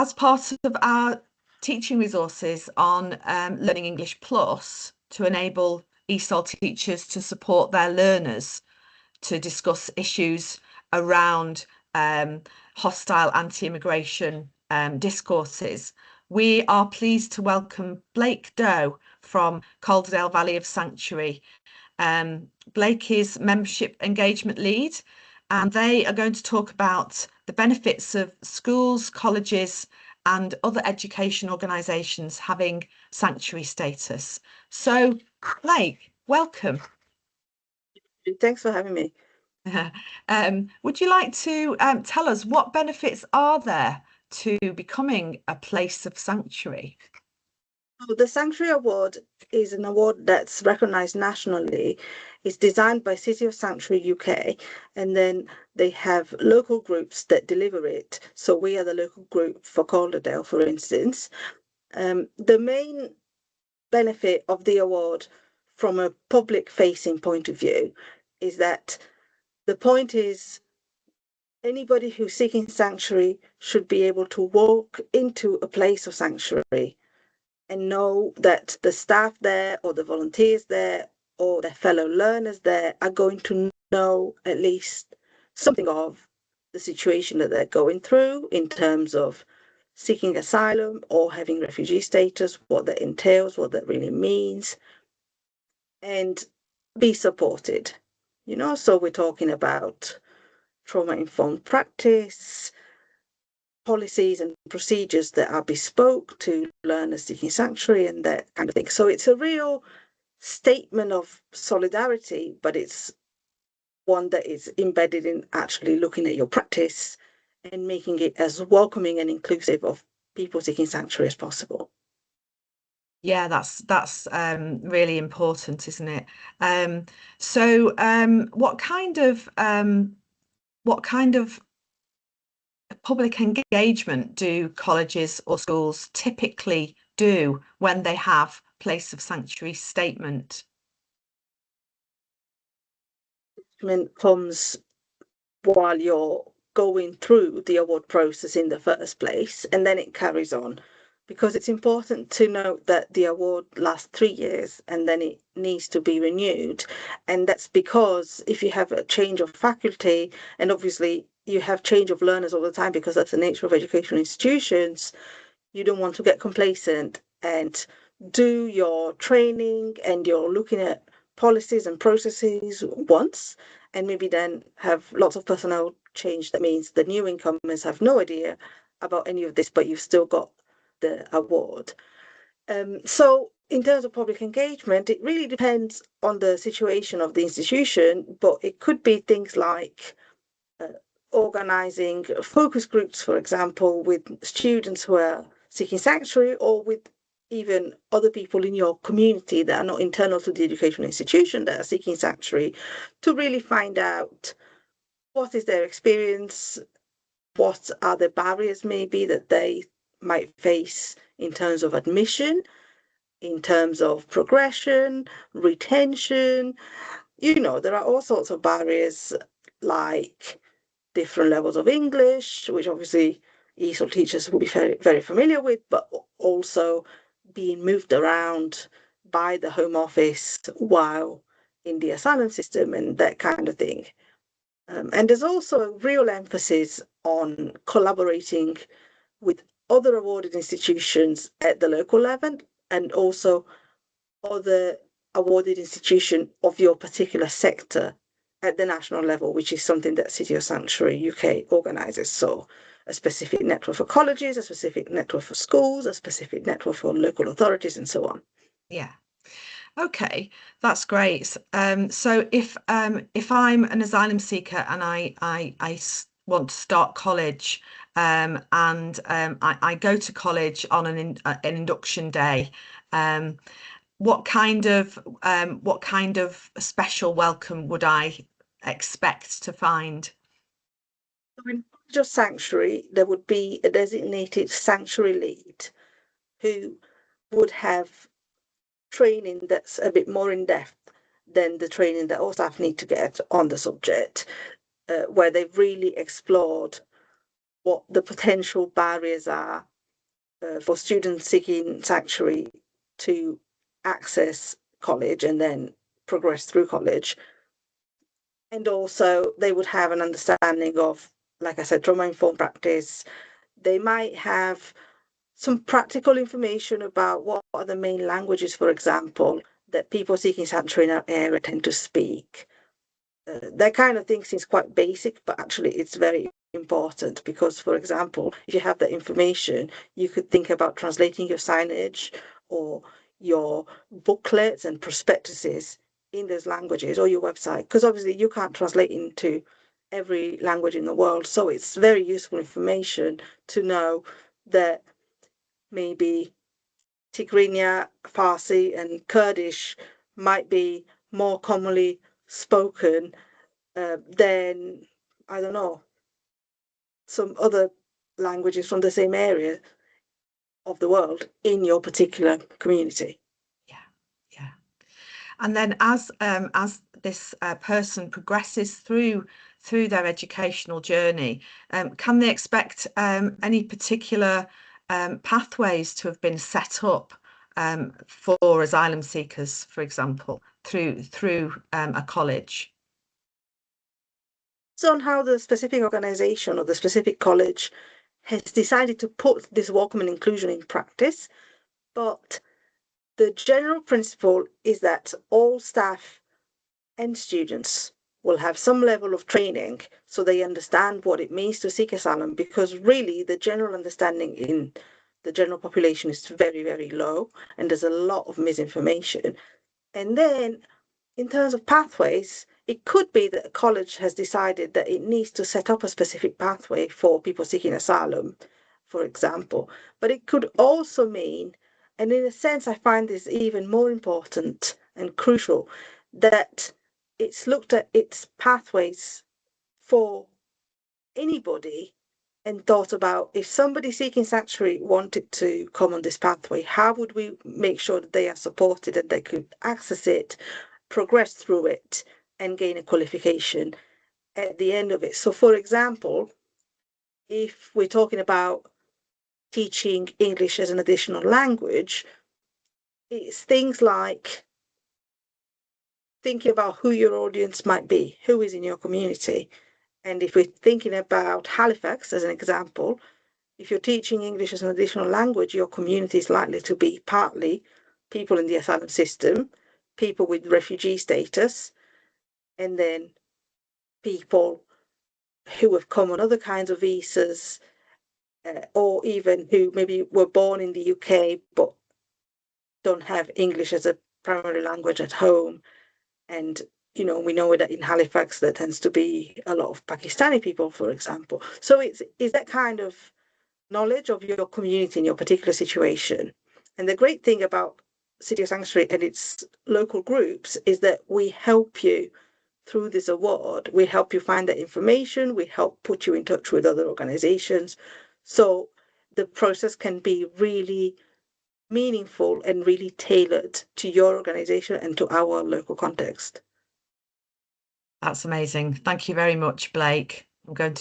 as part of our teaching resources on Learning English Plus to enable ESOL teachers to support their learners to discuss issues around hostile anti-immigration discourses, we are pleased to welcome Blake Doe from Calderdale Valley of Sanctuary. Blake is Membership Engagement Lead, and they are going to talk about the benefits of schools, colleges, and other education organisations having sanctuary status. So, Blake, welcome. Thanks for having me. Would you like to tell us what benefits are there to becoming a place of sanctuary? The Sanctuary Award is an award that's recognised nationally. It's designed by City of Sanctuary UK, and then they have local groups that deliver it. So we are the local group for Calderdale, for instance. The main benefit of the award from a public-facing point of view is that the point is anybody who's seeking sanctuary should be able to walk into a place of sanctuary and know that the staff there or the volunteers there or their fellow learners there are going to know at least something of the situation that they're going through in terms of seeking asylum or having refugee status, what that entails, what that really means, and be supported. So we're talking about trauma-informed practice, policies and procedures that are bespoke to learners seeking sanctuary and that kind of thing. So it's a real statement of solidarity, but it's one that is embedded in actually looking at your practice and making it as welcoming and inclusive of people seeking sanctuary as possible. Yeah, that's really important, isn't it? So what kind of public engagement do colleges or schools typically do when they have place of sanctuary statement? Comes while you're going through the award process in the first place, and then it carries on. Because it's important to note that the award lasts 3 years and then it needs to be renewed. And that's because if you have a change of faculty, and obviously you have change of learners all the time because that's the nature of educational institutions, you don't want to get complacent and do your training and you're looking at policies and processes once and maybe then have lots of personnel change. That means the new incomers have no idea about any of this, but you've still got the award. So in terms of public engagement, it really depends on the situation of the institution, but it could be things like organising focus groups, for example, with students who are seeking sanctuary or with even other people in your community that are not internal to the educational institution that are seeking sanctuary, to really find out what is their experience, what are the barriers maybe that they might face in terms of admission, in terms of progression, retention. There are all sorts of barriers like different levels of English, which obviously ESOL teachers will be very, very familiar with, but also being moved around by the Home Office while in the asylum system and that kind of thing. And there's also a real emphasis on collaborating with other awarded institutions at the local level and also other awarded institution of your particular sector at the national level, which is something that City of Sanctuary UK organises. So a specific network for colleges, a specific network for schools, a specific network for local authorities, and so on. Yeah. Okay, that's great. So if I'm an asylum seeker and I want to start college, and I go to college on an induction day, what kind of special welcome would I expect to find? So in just sanctuary, there would be a designated sanctuary lead who would have training that's a bit more in depth than the training that all staff need to get on the subject, where they've really explored what the potential barriers are for students seeking sanctuary to access college and then progress through college. And also, they would have an understanding of, like I said, trauma informed practice. They might have some practical information about what are the main languages, for example, that people seeking sanctuary in our area tend to speak. That kind of thing seems quite basic, but actually it's very important because, for example, if you have that information, you could think about translating your signage or your booklets and prospectuses in those languages or your website, because obviously you can't translate into every language in the world. So it's very useful information to know that maybe Tigrinya, Farsi, and Kurdish might be more commonly spoken than, I don't know, some other languages from the same area of the world in your particular community. Yeah, yeah. And then as this person progresses through their educational journey, can they expect any particular pathways to have been set up for asylum seekers, for example, through a college? So on how the specific organization or the specific college has decided to put this welcome and inclusion in practice, but the general principle is that all staff and students will have some level of training so they understand what it means to seek asylum, because really the general understanding in the general population is very, very low and there's a lot of misinformation. And then in terms of pathways, it could be that a college has decided that it needs to set up a specific pathway for people seeking asylum, for example. But it could also mean, and in a sense, I find this even more important and crucial, that it's looked at its pathways for anybody and thought about, if somebody seeking sanctuary wanted to come on this pathway, how would we make sure that they are supported and they could access it, progress through it, and gain a qualification at the end of it. So, for example, if we're talking about teaching English as an additional language, it's things like thinking about who your audience might be, who is in your community. And if we're thinking about Halifax as an example, if you're teaching English as an additional language, your community is likely to be partly people in the asylum system, people with refugee status, and then people who have come on other kinds of visas, or even who maybe were born in the UK but don't have English as a primary language at home. And we know that in Halifax there tends to be a lot of Pakistani people, for example. So it's that kind of knowledge of your community in your particular situation. And the great thing about City of Sanctuary and its local groups is that we help you through this award. We help you find that information, we help put you in touch with other organizations. So the process can be really meaningful and really tailored to your organization and to our local context. That's amazing. Thank you very much, Blake. I'm going